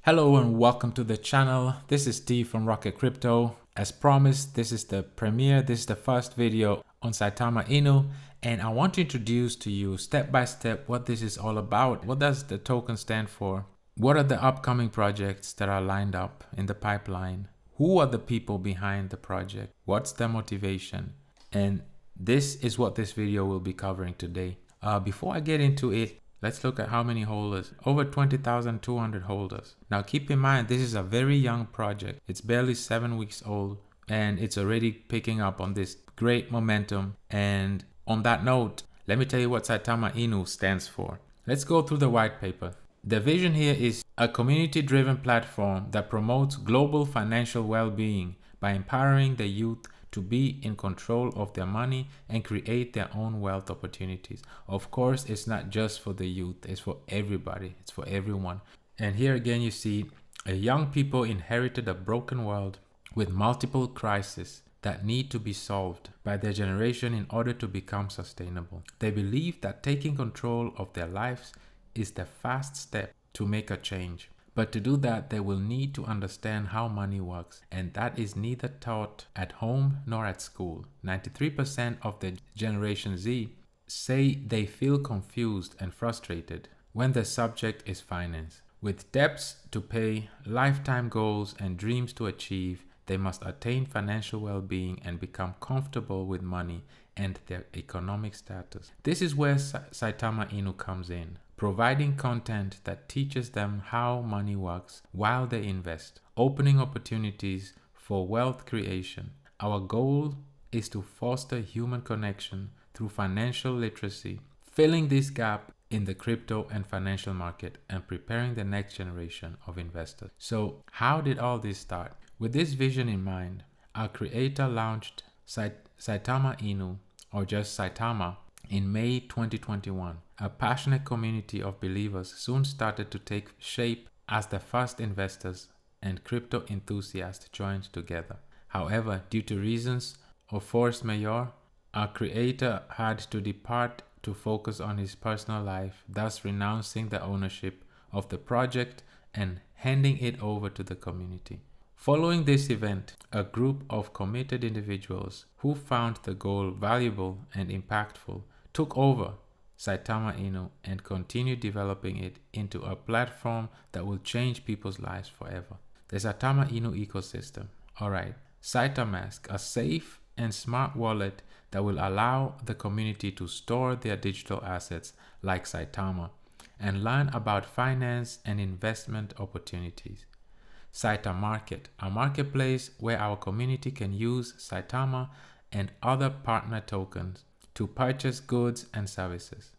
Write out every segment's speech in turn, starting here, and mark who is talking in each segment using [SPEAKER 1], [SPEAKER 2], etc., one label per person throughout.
[SPEAKER 1] Hello and welcome to the channel. This is Steve from RocketCrypto. As promised, this is the first video on Saitama Inu, and I want to introduce to you step by step what this is all about. What does the token stand for? What are the upcoming projects that are lined up in the pipeline? Who are the people behind the project? What's their motivation? And this is what this video will be covering today. Before I get into it, let's look at how many holders. Over 20,200 holders. Now keep in mind, this is a very young project. It's barely 7 weeks old and it's already picking up on this great momentum. And on that note, let me tell you what Saitama Inu stands for. Let's go through the white paper. The vision here is a community-driven platform that promotes global financial well-being by empowering the youth to be in control of their money and create their own wealth opportunities. Of course, it's not just for the youth, it's for everybody, it's for everyone. And here again you see a young people inherited a broken world with multiple crises that need to be solved by their generation in order to become sustainable. They believe that taking control of their lives is the fast step to make a change. But to do that, they will need to understand how money works, and that is neither taught at home nor at school. 93% of the Generation Z say they feel confused and frustrated when the subject is finance. With debts to pay, lifetime goals, and dreams to achieve, they must attain financial well-being and become comfortable with money and their economic status. This is where Saitama Inu comes in, providing content that teaches them how money works while they invest, opening opportunities for wealth creation. Our goal is to foster human connection through financial literacy, filling this gap in the crypto and financial market and preparing the next generation of investors. So how did all this start? With this vision in mind, our creator launched Saitama Inu, or just Saitama, in May 2021. A passionate community of believers soon started to take shape as the first investors and crypto enthusiasts joined together. However, due to reasons of force majeure, our creator had to depart to focus on his personal life, thus renouncing the ownership of the project and handing it over to the community. Following this event, a group of committed individuals who found the goal valuable and impactful took over Saitama Inu and continued developing it into a platform that will change people's lives forever. The Saitama Inu ecosystem. Alright, Saitamask, a safe and smart wallet that will allow the community to store their digital assets like Saitama and learn about finance and investment opportunities. Saitama Market, a marketplace where our community can use Saitama and other partner tokens to purchase goods and services.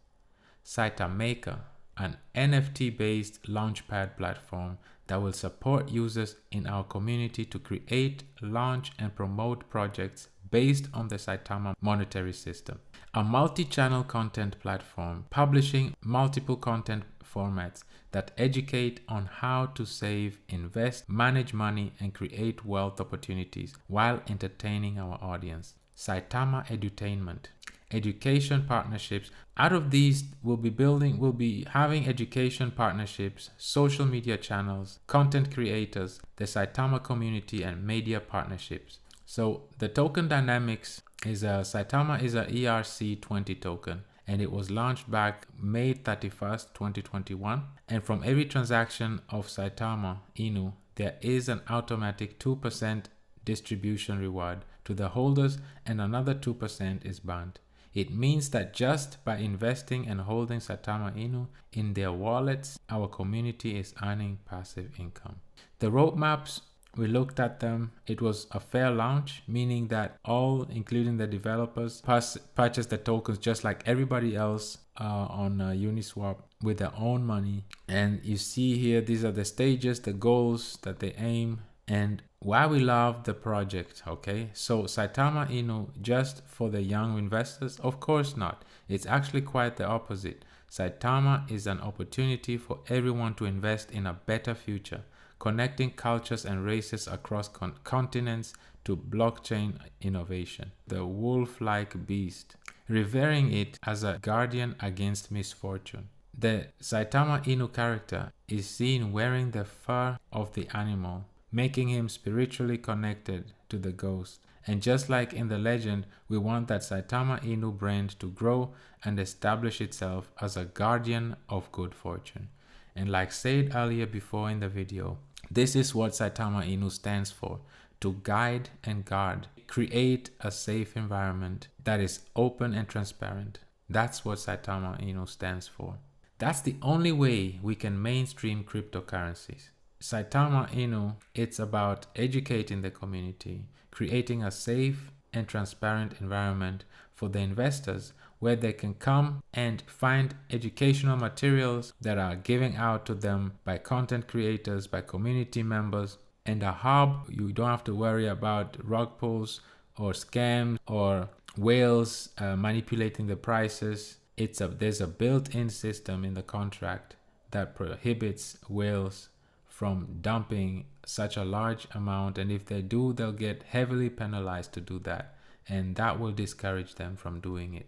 [SPEAKER 1] Saitama Maker, an NFT-based launchpad platform that will support users in our community to create, launch, and promote projects based on the Saitama monetary system. A multi-channel content platform publishing multiple content formats that educate on how to save, invest, manage money, and create wealth opportunities while entertaining our audience. Saitama Edutainment, education partnerships. Out of these, we'll be having education partnerships, social media channels, content creators, the Saitama community, and media partnerships. So the token dynamics is Saitama is a ERC20 token, and it was launched back May 31st, 2021. And from every transaction of Saitama Inu, there is an automatic 2% distribution reward to the holders, and another 2% is burned. It means that just by investing and holding Saitama Inu in their wallets, our community is earning passive income. The roadmaps, we looked at them. It was a fair launch, meaning that all, including the developers, purchased the tokens just like everybody else on Uniswap with their own money. And you see here, these are the stages, the goals that they aim, and why we love the project. Okay, so Saitama Inu just for the young investors? Of course not. It's actually quite the opposite. Saitama is an opportunity for everyone to invest in a better future, connecting cultures and races across continents to blockchain innovation. The wolf-like beast, revering it as a guardian against misfortune. The Saitama Inu character is seen wearing the fur of the animal, making him spiritually connected to the ghost. And just like in the legend, we want that Saitama Inu brand to grow and establish itself as a guardian of good fortune. And like said earlier before in the video, this is what Saitama Inu stands for: to guide and guard, create a safe environment that is open and transparent. That's what Saitama Inu stands for. That's the only way we can mainstream cryptocurrencies. Saitama Inu, it's about educating the community, creating a safe and transparent environment for the investors where they can come and find educational materials that are given out to them by content creators, by community members, and a hub. You don't have to worry about rug pulls or scams or whales manipulating the prices. There's a built-in system in the contract that prohibits whales from dumping such a large amount, and if they do, they'll get heavily penalized to do that, and that will discourage them from doing it.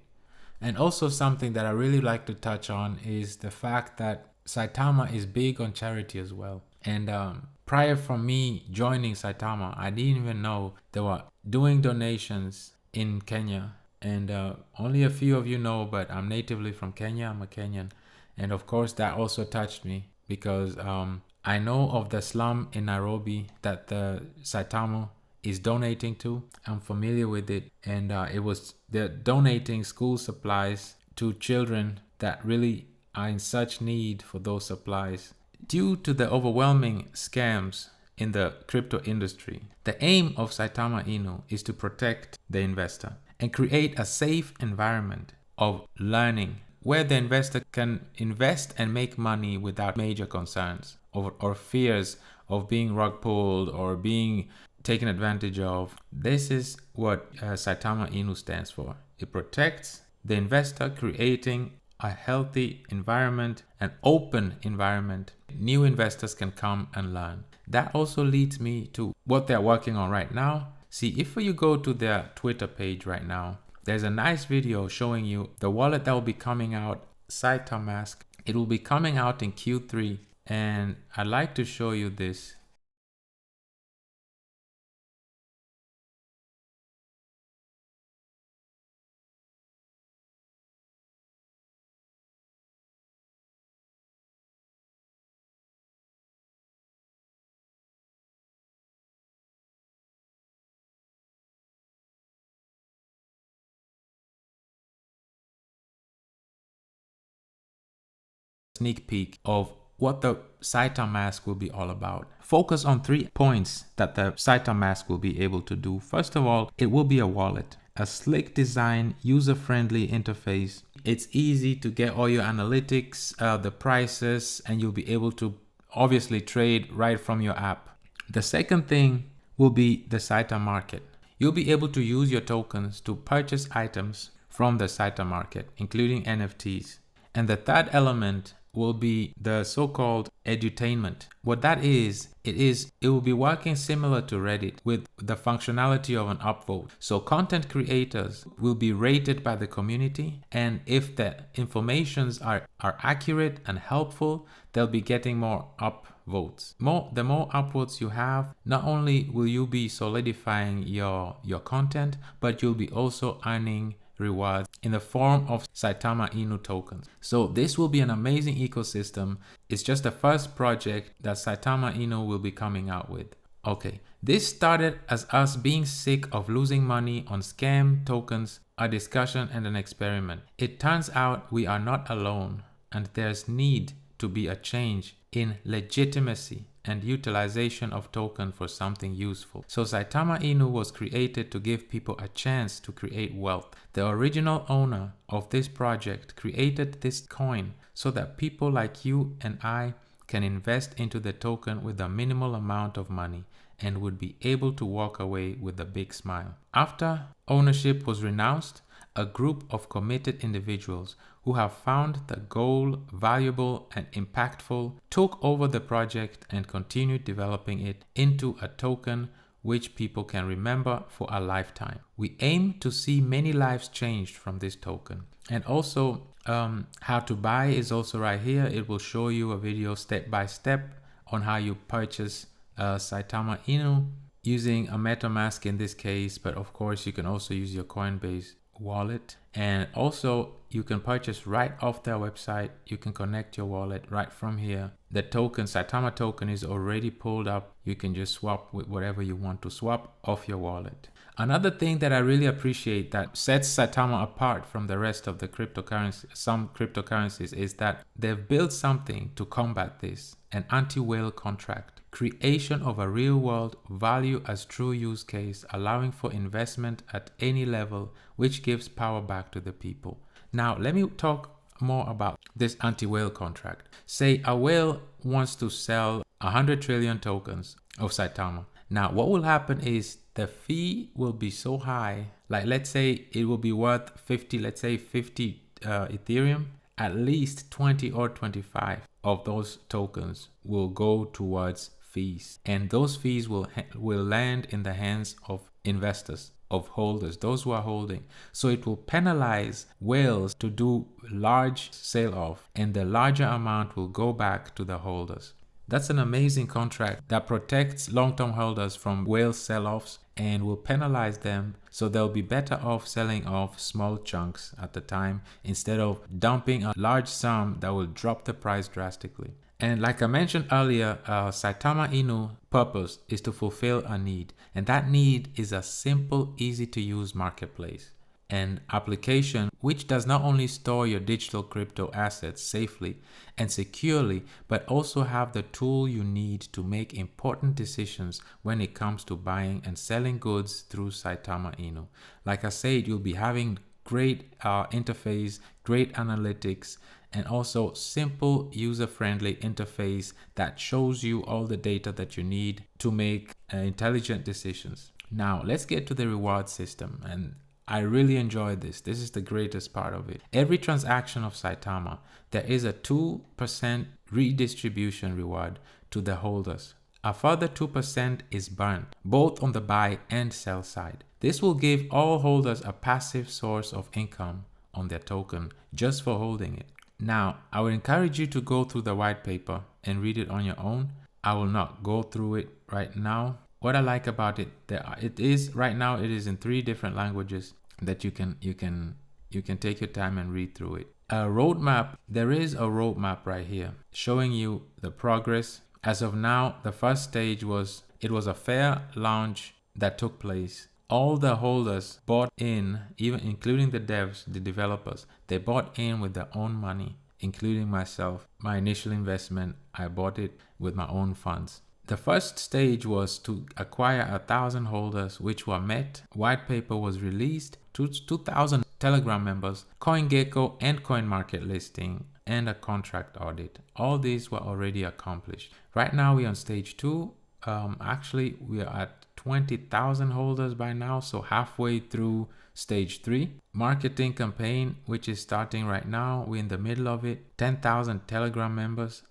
[SPEAKER 1] And also something that I really like to touch on is the fact that Saitama is big on charity as well. And prior from me joining Saitama, I didn't even know they were doing donations in Kenya. And only a few of you know, but I'm natively from Kenya. I'm a Kenyan. And of course, that also touched me because I know of the slum in Nairobi that the Saitama is donating to. I'm familiar with it. And they're donating school supplies to children that really are in such need for those supplies. Due to the overwhelming scams in the crypto industry, the aim of Saitama Inu is to protect the investor and create a safe environment of learning where the investor can invest and make money without major concerns or fears of being rug pulled or being taken advantage of. This is what Saitama Inu stands for. It protects the investor, creating a healthy environment, an open environment. New investors can come and learn. That also leads me to what they're working on right now. See, if you go to their Twitter page right now, there's a nice video showing you the wallet that will be coming out, Saitama. It will be coming out in Q3, and I'd like to show you this. Sneak peek of what the Saitama will be all about. Focus on 3 points that the Saitama will be able to do. First of all, it will be a wallet, a slick design, user-friendly interface. It's easy to get all your analytics, the prices, and you'll be able to obviously trade right from your app. The second thing will be the Saitama market. You'll be able to use your tokens to purchase items from the Saitama market, including NFTs. And the third element will be the so-called edutainment. What that is, it will be working similar to Reddit with the functionality of an upvote. So content creators will be rated by the community, and if the informations are accurate and helpful, they'll be getting more upvotes. The more upvotes you have, not only will you be solidifying your content, but you'll be also earning rewards in the form of Saitama Inu tokens. So this will be an amazing ecosystem. It's just the first project that Saitama Inu will be coming out with. Okay, this started as us being sick of losing money on scam tokens, a discussion and an experiment. It turns out we are not alone, and there's need to be a change in legitimacy and utilization of token for something useful. So Saitama Inu was created to give people a chance to create wealth. The original owner of this project created this coin so that people like you and I can invest into the token with a minimal amount of money and would be able to walk away with a big smile. After ownership was renounced, a group of committed individuals who have found the goal valuable and impactful took over the project and continued developing it into a token which people can remember for a lifetime. We aim to see many lives changed from this token. And also how to buy is also right here. It will show you a video step by step on how you purchase Saitama Inu using a MetaMask in this case, but of course you can also use your Coinbase wallet. And also you can purchase right off their website. You can connect your wallet right from here. The token, Saitama token, is already pulled up. You can just swap with whatever you want to swap off your wallet. Another thing that I really appreciate that sets Saitama apart from the rest of the some cryptocurrencies, is that they've built something to combat this: an anti-whale contract. Creation of a real-world value as true use case, allowing for investment at any level, which gives power back to the people. Now, let me talk more about this anti-whale contract. Say a whale wants to sell 100 trillion tokens of Saitama. Now, what will happen is the fee will be so high, like let's say it will be worth 50, let's say 50 Ethereum, at least 20 or 25 of those tokens will go towards fees, and those fees will land in the hands of investors, of holders, those who are holding. So it will penalize whales to do large sell off, and the larger amount will go back to the holders. That's an amazing contract that protects long-term holders from whale sell-offs and will penalize them, so they'll be better off selling off small chunks at the time instead of dumping a large sum that will drop the price drastically. And like I mentioned earlier, Saitama Inu purpose is to fulfill a need, and that need is a simple, easy to use marketplace and application which does not only store your digital crypto assets safely and securely, but also have the tool you need to make important decisions when it comes to buying and selling goods through Saitama Inu. Like I said, you'll be having great interface, great analytics, and also simple user-friendly interface that shows you all the data that you need to make intelligent decisions. Now let's get to the reward system, and I really enjoyed this. This is the greatest part of it. Every transaction of Saitama, there is a 2% redistribution reward to the holders. A further 2% is burnt, both on the buy and sell side. This will give all holders a passive source of income on their token just for holding it. Now, I would encourage you to go through the white paper and read it on your own. I will not go through it right now. What I like about it, it is right now it is in 3 different languages that you can take your time and read through it. A roadmap, there is a roadmap right here showing you the progress. As of now, the first stage was a fair launch that took place. All the holders bought in, even including the devs, the developers, they bought in with their own money, including myself. My initial investment, I bought it with my own funds. The first stage was to acquire 1,000 holders, which were met. White paper was released to 2,000 Telegram members, CoinGecko and CoinMarket listing, and a contract audit. All these were already accomplished. Right now we're on stage 2. Actually, we are at 20,000 holders by now, so halfway through stage 3. Marketing campaign, which is starting right now. We're in the middle of it. 10,000 Telegram members.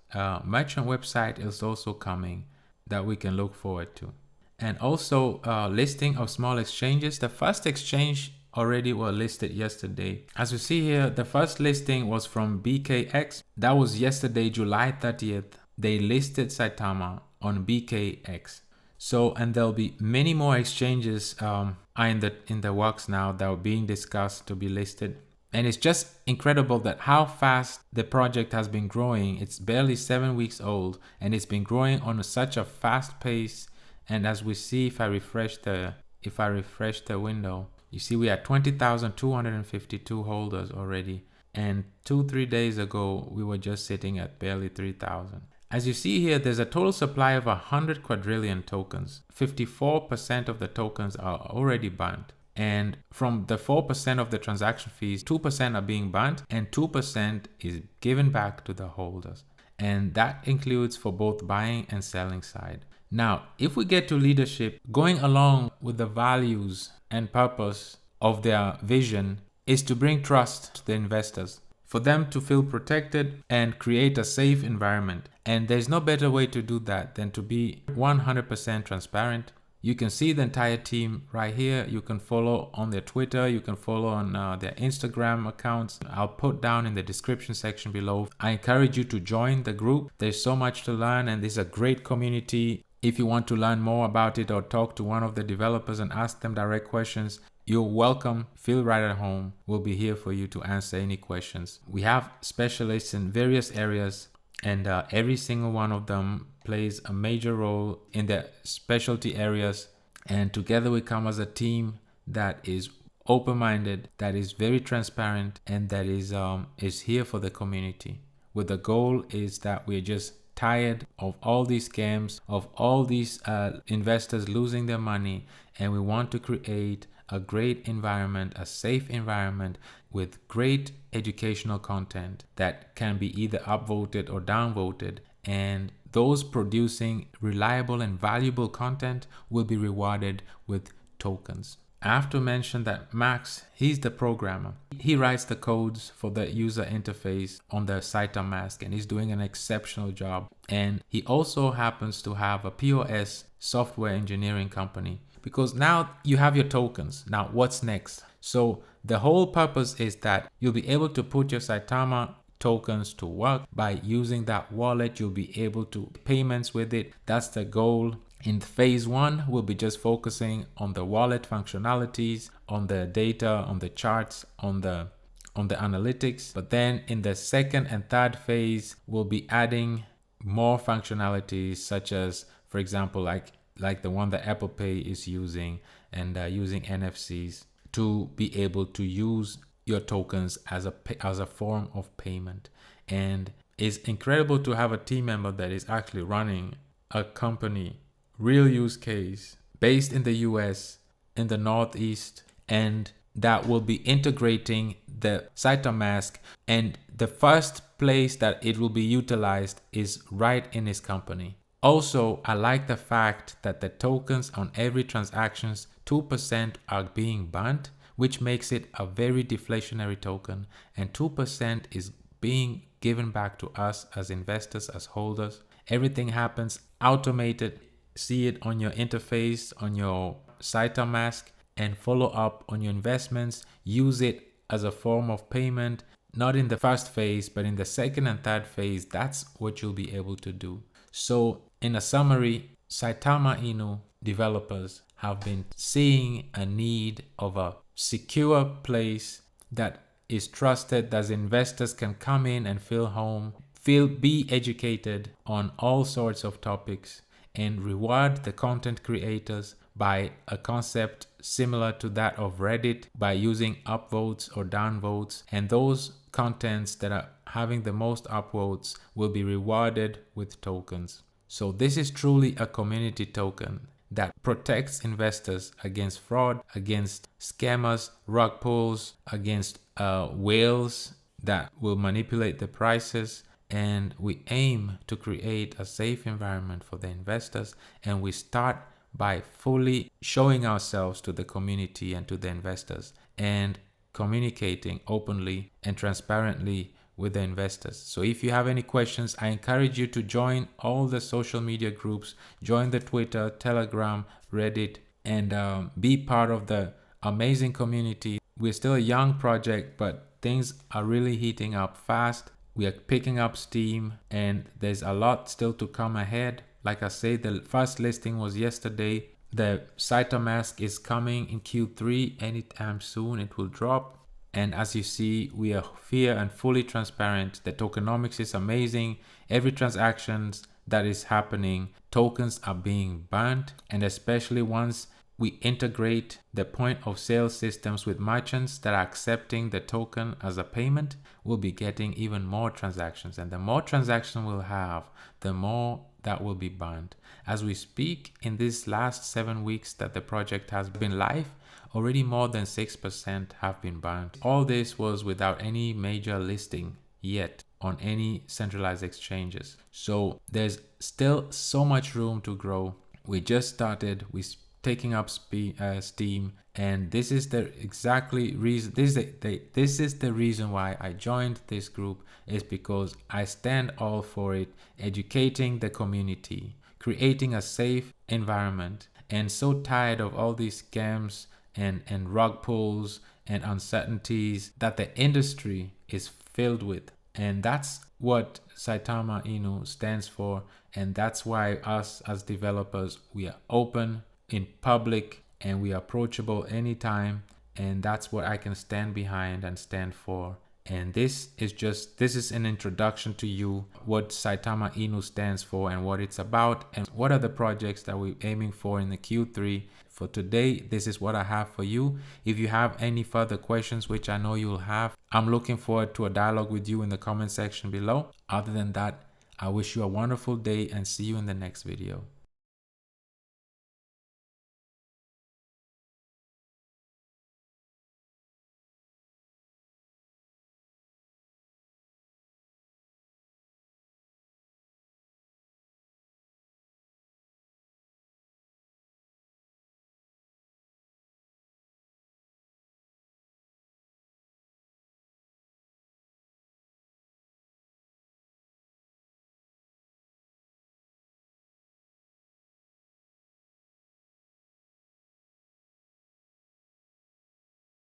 [SPEAKER 1] Merchant website is also coming that we can look forward to. And also listing of small exchanges. The first exchange already were listed yesterday. As you see here, the first listing was from BKX. That was yesterday, July 30th. They listed Saitama on BKX. So, and there'll be many more exchanges are in the works now that are being discussed to be listed. And it's just incredible that how fast the project has been growing. It's barely 7 weeks old, and it's been growing on such a fast pace. And as we see, if I refresh the window, you see we are 20,252 holders already. And 2-3 days ago, we were just sitting at barely 3,000. As you see here, there's a total supply of 100 quadrillion tokens. 54% of the tokens are already burnt. And from the 4% of the transaction fees, 2% are being burnt and 2% is given back to the holders. And that includes for both buying and selling side. Now, if we get to leadership, going along with the values and purpose of their vision is to bring trust to the investors, for them to feel protected and create a safe environment. And there's no better way to do that than to be 100% transparent, You can see the entire team right here. You can follow on their Twitter. You can follow on their Instagram accounts. I'll put down in the description section below. I encourage you to join the group. There's so much to learn, and this is a great community. If you want to learn more about it or talk to one of the developers and ask them direct questions, you're welcome. Feel right at home. We'll be here for you to answer any questions. We have specialists in various areas, and every single one of them plays a major role in their specialty areas. And together we come as a team that is open-minded, that is very transparent, and that is here for the community. With the goal is that we're just tired of all these scams, of all these investors losing their money, and we want to create a great environment, a safe environment with great educational content that can be either upvoted or downvoted, and those producing reliable and valuable content will be rewarded with tokens. I have to mention that Max, he's the programmer. He writes the codes for the user interface on the Saitama, and he's doing an exceptional job. And he also happens to have a POS software engineering company, because now you have your tokens. Now what's next? So the whole purpose is that you'll be able to put your Saitama tokens to work by using that wallet. You'll be able to payments with it. That's the goal. In phase one, we'll be just focusing on the wallet functionalities, on the data, on the charts, on the analytics. But then in the second and third phase, we'll be adding more functionalities, such as, for example, like the one that Apple Pay is using, and using NFCs to be able to use your tokens as a form of payment. And it's incredible to have a team member that is actually running a company, real use case, based in the US, in the Northeast, and that will be integrating the Saitama, and the first place that it will be utilized is right in his company. Also, I like the fact that the tokens on every transactions, 2% are being burnt, which makes it a very deflationary token, and 2% is being given back to us as investors, as holders. Everything happens automated. See it on your interface, on your Saitama, and follow up on your investments. Use it as a form of payment, not in the first phase, but in the second and third phase. That's what you'll be able to do. So in a summary, Saitama Inu developers have been seeing a need of a secure place that is trusted, that investors can come in and feel home, be educated on all sorts of topics, and reward the content creators by a concept similar to that of Reddit, by using upvotes or downvotes, and those contents that are having the most upvotes will be rewarded with tokens. So this is truly a community token that protects investors against fraud, against scammers, rug pulls, against whales that will manipulate the prices. And we aim to create a safe environment for the investors, and we start by fully showing ourselves to the community and to the investors, and communicating openly and transparently with the investors. So if you have any questions, I encourage you to join all the social media groups, join the Twitter, Telegram, Reddit, and be part of the amazing community. We're still a young project, but things are really heating up fast. We are picking up steam, and there's a lot still to come ahead. Like I said, the first listing was yesterday. The Saitama is coming in Q3 anytime soon. It will drop. And as you see, we are fair and fully transparent. The tokenomics is amazing. Every transaction that is happening, tokens are being burnt. And especially once we integrate the point of sale systems with merchants that are accepting the token as a payment, we'll be getting even more transactions. And the more transactions we'll have, the more that will be burnt. As we speak, in these last 7 weeks that the project has been live, already more than 6% have been burnt. All this was without any major listing yet on any centralized exchanges. So there's still so much room to grow. We just started. We're taking up steam, and this is the exactly reason. This is the reason why I joined this group, is because I stand all for it, educating the community, creating a safe environment, and so tired of all these scams and rug pulls and uncertainties that the industry is filled with. And that's what Saitama Inu stands for. And that's why us as developers, we are open in public and we are approachable anytime. And that's what I can stand behind and stand for. And this is an introduction to you, what Saitama Inu stands for and what it's about and what are the projects that we're aiming for in the Q3. For today, this is what I have for you. If you have any further questions, which I know you'll have, I'm looking forward to a dialogue with you in the comment section below. Other than that, I wish you a wonderful day and see you in the next video.